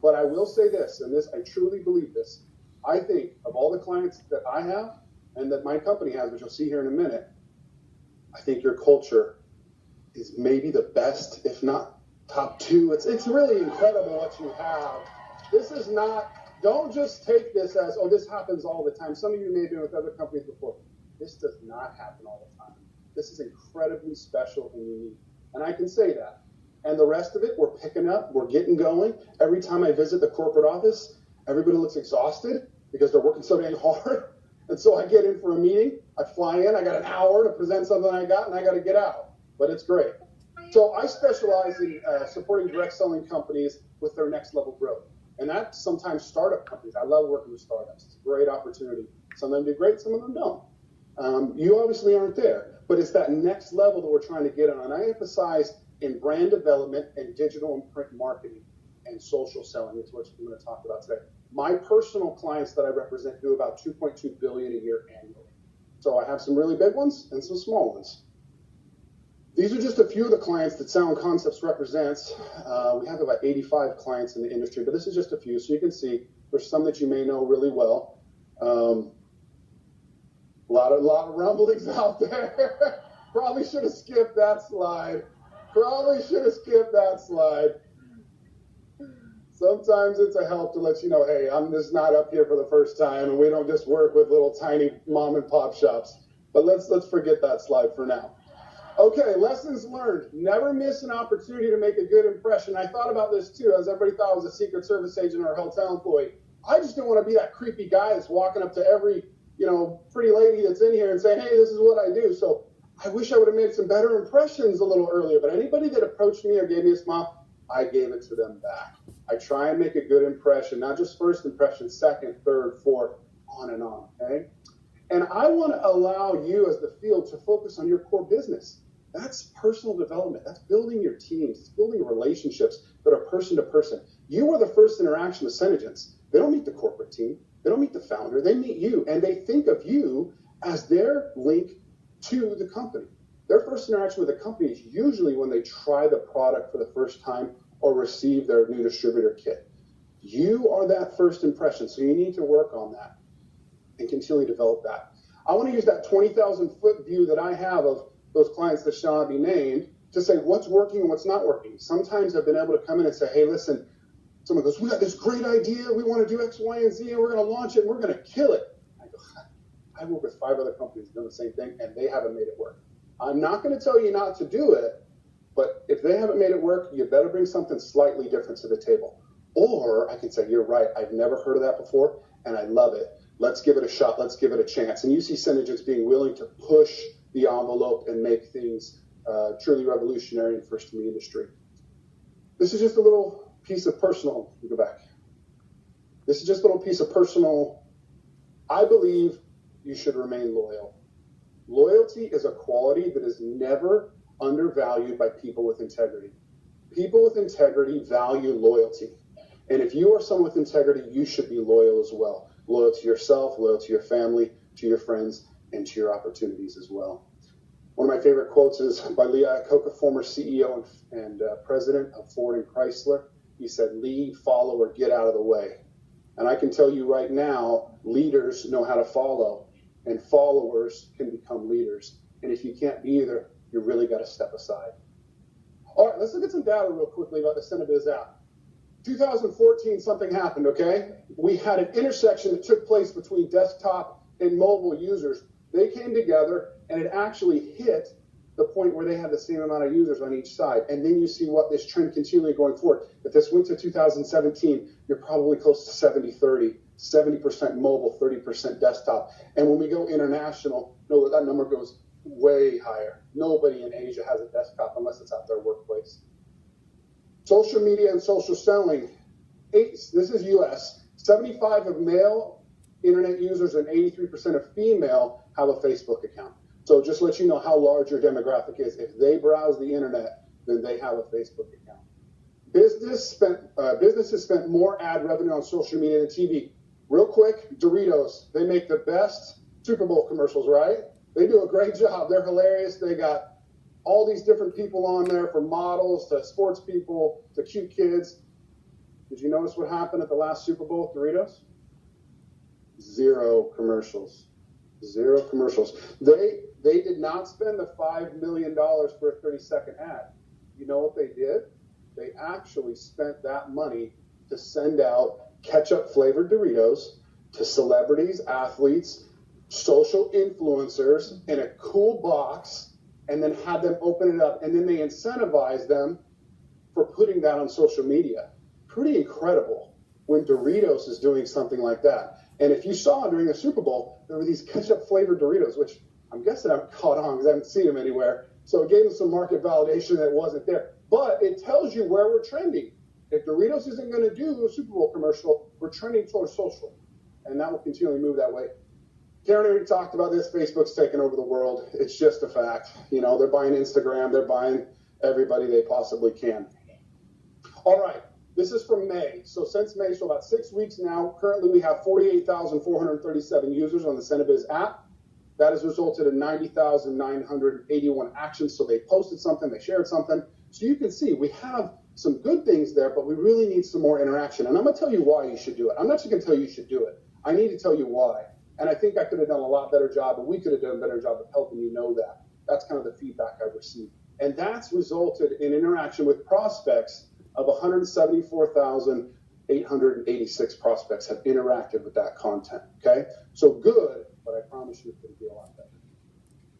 But I will say this, and this I truly believe this. I think of all the clients that I have and that my company has, which you'll see here in a minute, I think your culture is maybe the best, if not top two. It's really incredible what you have. This is not, don't just take this as, oh, this happens all the time. Some of you may have been with other companies before. This does not happen all the time. This is incredibly special and unique. And I can say that. And the rest of it, we're picking up, we're getting going. Every time I visit the corporate office, everybody looks exhausted because they're working so dang hard. And so I get in for a meeting, I fly in, I got an hour to present something I got, and I got to get out. But it's great. So I specialize in supporting direct selling companies with their next level growth. And that's sometimes startup companies. I love working with startups. It's a great opportunity. Some of them do great, some of them don't. You obviously aren't there, but it's that next level that we're trying to get on. And I emphasize in brand development and digital and print marketing and social selling. It's what I'm going to talk about today. My personal clients that I represent do about $2.2 billion a year annually. So I have some really big ones and some small ones. These are just a few of the clients that Sound Concepts represents. We have about 85 clients in the industry, but this is just a few. So you can see there's some that you may know really well. A lot of rumblings out there. Probably should have skipped that slide. Sometimes it's a help to let you know, hey, I'm just not up here for the first time, and we don't just work with little tiny mom and pop shops. But let's forget that slide for now. Okay, lessons learned. Never miss an opportunity to make a good impression. I thought about this too, as everybody thought I was a Secret Service agent or a hotel employee. I just didn't want to be that creepy guy that's walking up to every, pretty lady that's in here and saying, hey, this is what I do. So I wish I would have made some better impressions a little earlier. But anybody that approached me or gave me a smile, I gave it to them back. I try and make a good impression, not just first impression, second, third, fourth, on and on, okay? And I want to allow you as the field to focus on your core business. That's personal development. That's building your teams. It's building relationships that are person to person. You are the first interaction with Senegence. They don't meet the corporate team. They don't meet the founder. They meet you, and they think of you as their link to the company. Their first interaction with the company is usually when they try the product for the first time or receive their new distributor kit. You are that first impression, so you need to work on that and continually develop that. I want to use that 20,000-foot view that I have of those clients that shall not be named to say what's working and what's not working. Sometimes I've been able to come in and say, hey, listen, someone goes, we got this great idea. We want to do X, Y, and Z, and we're going to launch it, and we're going to kill it. I go, I work with 5 other companies doing the same thing, and they haven't made it work. I'm not going to tell you not to do it, but if they haven't made it work, you better bring something slightly different to the table. Or I can say, you're right, I've never heard of that before, and I love it. Let's give it a shot. Let's give it a chance. And you see Senegence being willing to push the envelope and make things truly revolutionary and first in the industry. This is just a little piece of personal. Let me go back. This is just a little piece of personal. I believe you should remain loyal. Loyalty is a quality that is never undervalued by people with integrity. People with integrity value loyalty. And if you are someone with integrity, you should be loyal as well. Loyal to yourself, loyal to your family, to your friends, and to your opportunities as well. One of my favorite quotes is by Lee Iacocca, former CEO and president of Ford and Chrysler. He said, lead, follow, or get out of the way. And I can tell you right now, leaders know how to follow, and followers can become leaders. And if you can't be either, you really got to step aside. All right, let's look at some data real quickly about the Cinebiz app. 2014, something happened, okay? We had an intersection that took place between desktop and mobile users. They came together, and it actually hit the point where they had the same amount of users on each side. And then you see what this trend continually going forward. If this went to 2017, you're probably close to 70-30, 70% mobile, 30% desktop. And when we go international, no, that number goes way higher. Nobody in Asia has a desktop unless it's at their workplace. Social media and social selling. This is US. 75 of male internet users and 83% of female have a Facebook account. So just let you know how large your demographic is. If they browse the internet, then they have a Facebook account. Businesses spent more ad revenue on social media than TV. Real quick, Doritos, they make the best Super Bowl commercials, right? They do a great job. They're hilarious. They got all these different people on there, from models to sports people to cute kids. Did you notice what happened at the last Super Bowl with Doritos? Zero commercials. Zero commercials. They did not spend the $5 million for a 30-second ad. You know what they did? They actually spent that money to send out ketchup-flavored Doritos to celebrities, athletes, social influencers in a cool box, and then had them open it up. And then they incentivized them for putting that on social media. Pretty incredible when Doritos is doing something like that. And if you saw during the Super Bowl, there were these ketchup-flavored Doritos, which I'm guessing I've caught on because I haven't seen them anywhere. So it gave them some market validation that it wasn't there. But it tells you where we're trending. If Doritos isn't going to do a Super Bowl commercial, we're trending towards social. And that will continually move that way. Karen already talked about this. Facebook's taken over the world. It's just a fact. You know, they're buying Instagram. They're buying everybody they possibly can. All right. This is from May. So since May, so about 6 weeks now, currently we have 48,437 users on the Cinebiz app. That has resulted in 90,981 actions. So they posted something, they shared something. So you can see we have some good things there, but we really need some more interaction. And I'm going to tell you why you should do it. I'm not just going to tell you you should do it. I need to tell you why. And I think I could have done a lot better job, and we could have done a better job of helping you know that. That's kind of the feedback I've received. And that's resulted in interaction with prospects of 174,886 prospects have interacted with that content, okay? So good, but I promise you it could be a lot better.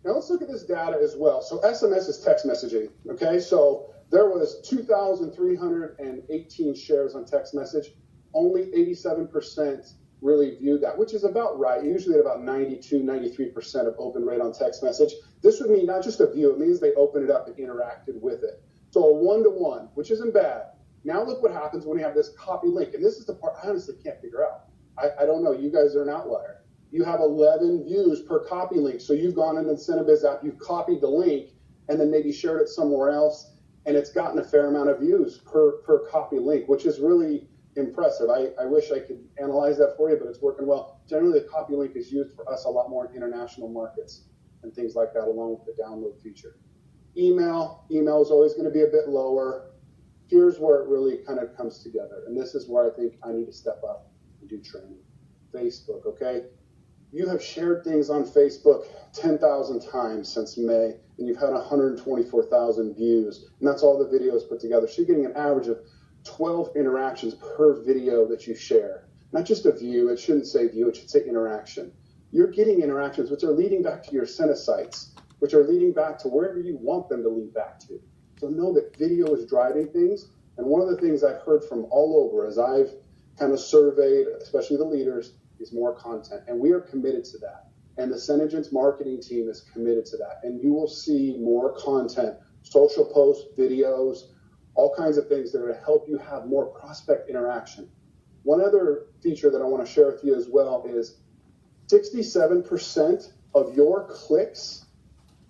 Now let's look at this data as well. So SMS is text messaging, okay? So there was 2,318 shares on text message. Only 87% really viewed that, which is about right. Usually at about 92, 93% of open rate on text message. This would mean not just a view, it means they opened it up and interacted with it. So a 1-to-1, which isn't bad. Now look what happens when you have this copy link. And this is the part I honestly can't figure out. I don't know. You guys are an outlier. You have 11 views per copy link. So you've gone into the Cinebiz app, you've copied the link, and then maybe shared it somewhere else, and it's gotten a fair amount of views per copy link, which is really impressive. I wish I could analyze that for you, but it's working well. Generally, the copy link is used for us a lot more in international markets and things like that, along with the download feature. Email is always going to be a bit lower. Here's where it really kind of comes together, and this is where I think I need to step up and do training. Facebook, okay? You have shared things on Facebook 10,000 times since May, and you've had 124,000 views, and that's all the videos put together. So you're getting an average of 12 interactions per video that you share. Not just a view, it shouldn't say view, it should say interaction. You're getting interactions which are leading back to your sites, which are leading back to wherever you want them to lead back to. So know that video is driving things. And one of the things I've heard from all over as I've kind of surveyed, especially the leaders, is more content. And we are committed to that. And the SeneGence marketing team is committed to that. And you will see more content, social posts, videos, all kinds of things that are going to help you have more prospect interaction. One other feature that I want to share with you as well is 67% of your clicks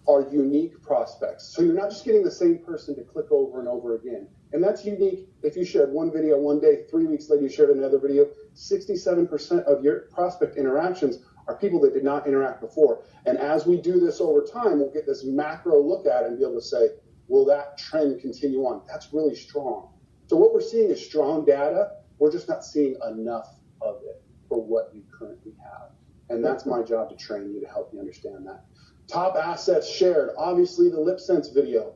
are unique prospects. So you're not just getting the same person to click over and over again. And that's unique if you shared one video one day, 3 weeks later you shared another video. 67% of your prospect interactions are people that did not interact before. And as we do this over time, we'll get this macro look at it and be able to say, will that trend continue on? That's really strong. So what we're seeing is strong data. We're just not seeing enough of it for what you currently have. And that's my job to train you to help you understand that. Top assets shared. Obviously, the LipSense video.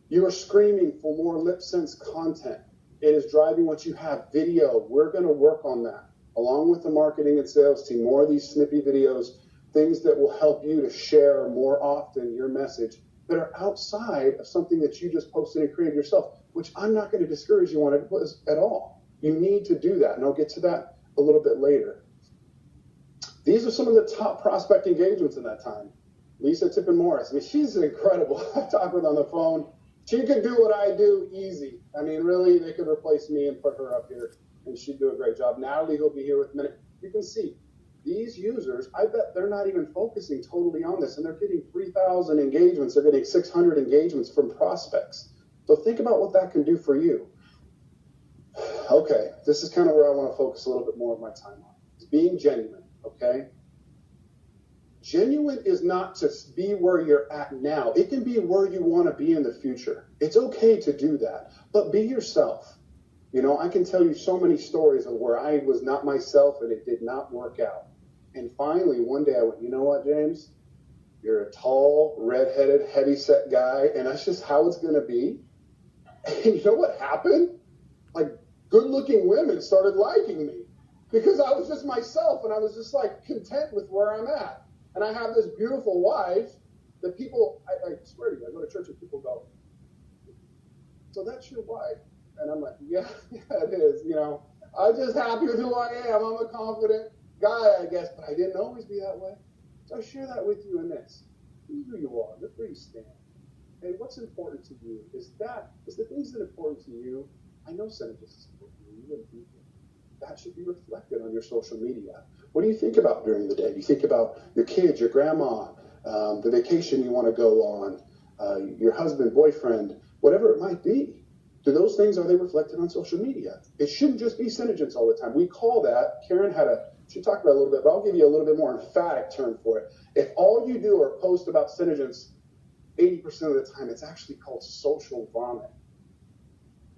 You are screaming for more LipSense content. It is driving what you have. Video. We're going to work on that. Along with the marketing and sales team, more of these snippy videos, things that will help you to share more often your message that are outside of something that you just posted and created yourself, which I'm not going to discourage you on it at all. You need to do that, and I'll get to that a little bit later. These are some of the top prospect engagements in that time. Lisa Tippin Morris. I mean, she's incredible. I talk with her on the phone. She could do what I do easy. I mean, really, they could replace me and put her up here, and she'd do a great job. Natalie, who'll be here with a minute. You can see these users, I bet they're not even focusing totally on this, and they're getting 3,000 engagements. They're getting 600 engagements from prospects. So think about what that can do for you. Okay, this is kind of where I want to focus a little bit more of my time on. It's being genuine, okay? Genuine is not to be where you're at now. It can be where you want to be in the future. It's okay to do that, but be yourself. You know, I can tell you so many stories of where I was not myself and it did not work out. And finally, one day I went, you know what, James? You're a tall, redheaded, heavy-set guy, and that's just how it's going to be. And you know what happened? Like, good-looking women started liking me because I was just myself, and I was just, like, content with where I'm at. And I have this beautiful wife that people, I swear to you, I go to church and people go, so that's your wife? And I'm like, yeah, it is. You know, I'm just happy with who I am. I'm a confident guy, I guess, but I didn't always be that way. So I share that with you in this. Be who you are. Look where you stand. And what's important to you is the things that are important to you. I know synergies is important to you. You wouldn't be here. That should be reflected on your social media. What do you think about during the day? Do you think about your kids, your grandma, the vacation you want to go on, your husband, boyfriend, whatever it might be? Do those things, are they reflected on social media? It shouldn't just be Synergence all the time. We call that, Karen she talked about it a little bit, but I'll give you a little bit more emphatic term for it. If all you do are post about Synergence 80% of the time, it's actually called social vomit.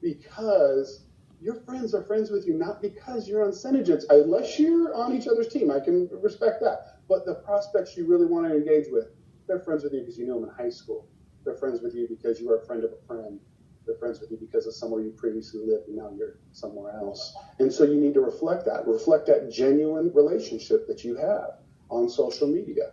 Because your friends are friends with you, not because you're on Synergence. Unless you're on each other's team, I can respect that. But the prospects you really want to engage with, they're friends with you because you knew them in high school. They're friends with you because you are a friend of a friend. They're friends with you because of somewhere you previously lived and now you're somewhere else. And so you need to reflect that genuine relationship that you have on social media.